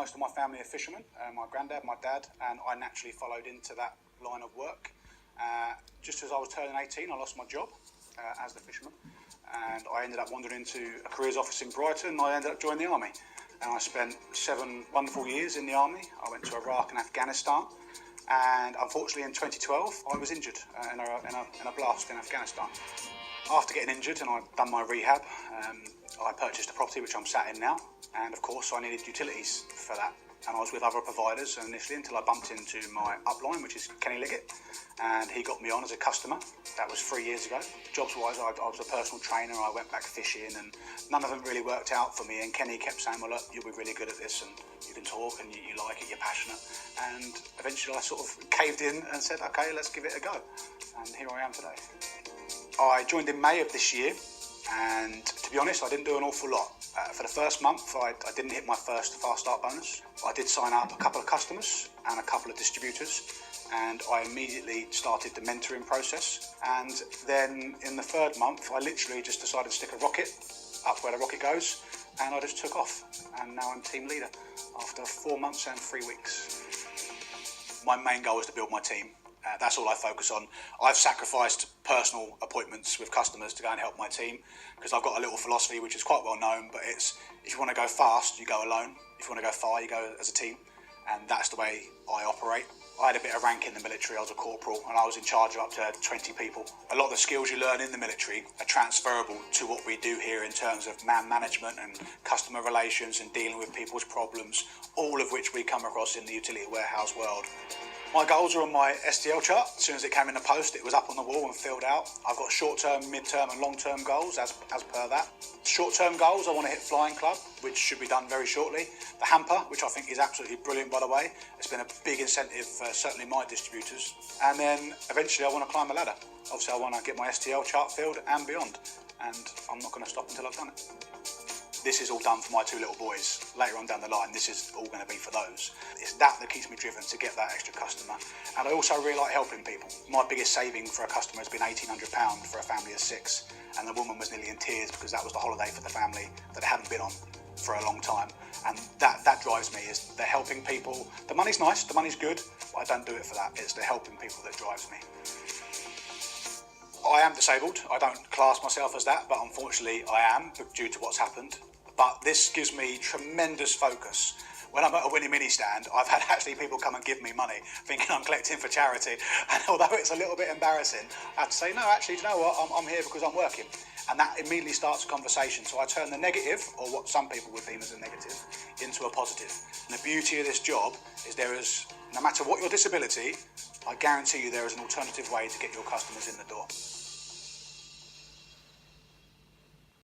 most of my family are fishermen. My granddad, my dad, and I naturally followed into that line of work. Just as I was turning 18, I lost my job as the fisherman, and I ended up wandering into a careers office in Brighton. I ended up joining the army, and I spent 7 wonderful years in the army. I went to Iraq and Afghanistan, and unfortunately in 2012 I was injured in a blast in Afghanistan. After getting injured and I'd done my rehab, I purchased a property which I'm sat in now, and of course I needed utilities for that. And I was with other providers initially until I bumped into my upline, which is Kenny Liggett, and he got me on as a customer. That was 3 years ago. Jobs-wise, I was a personal trainer. I went back fishing, and none of them really worked out for me. And Kenny kept saying, "Well, look, you'll be really good at this, and you can talk, and you like it, you're passionate." And eventually, I sort of caved in and said, "Okay, let's give it a go." And here I am today. I joined in May of this year, and to be honest, I didn't do an awful lot. For the first month, I didn't hit my first fast start bonus. I did sign up a couple of customers and a couple of distributors, and I immediately started the mentoring process. And then in the third month, I literally just decided to stick a rocket up where the rocket goes, and I just took off. And now I'm team leader after 4 months and 3 weeks. My main goal is to build my team. That's all I focus on. I've sacrificed personal appointments with customers to go and help my team, because I've got a little philosophy which is quite well known, but it's, if you want to go fast, you go alone. If you want to go far, you go as a team. And that's the way I operate. I had a bit of rank in the military. I was a corporal, and I was in charge of up to 20 people. A lot of the skills you learn in the military are transferable to what we do here in terms of man management and customer relations and dealing with people's problems, all of which we come across in the utility warehouse world. My goals are on my STL chart. As soon as it came in the post, it was up on the wall and filled out. I've got short-term, mid-term and long-term goals as per that. Short-term goals, I want to hit Flying Club, which should be done very shortly. The hamper, which I think is absolutely brilliant, by the way. It's been a big incentive for certainly my distributors. And then eventually I want to climb a ladder. Obviously I want to get my STL chart filled and beyond. And I'm not going to stop until I've done it. This is all done for my 2 little boys. Later on down the line, this is all going to be for those. It's that keeps me driven to get that extra customer. And I also really like helping people. My biggest saving for a customer has been £1,800 for a family of 6. And the woman was nearly in tears because that was the holiday for the family that they hadn't been on for a long time. And that drives me, is the helping people. The money's nice, the money's good, but I don't do it for that. It's the helping people that drives me. I am disabled. I don't class myself as that, but unfortunately I am due to what's happened. But this gives me tremendous focus. When I'm at a Winnie Mini stand, I've had actually people come and give me money, thinking I'm collecting for charity. And although it's a little bit embarrassing, I have to say, no, actually, do you know what? I'm here because I'm working. And that immediately starts a conversation. So I turn the negative, or what some people would deem as a negative, into a positive. And the beauty of this job is no matter what your disability, I guarantee you there is an alternative way to get your customers in the door.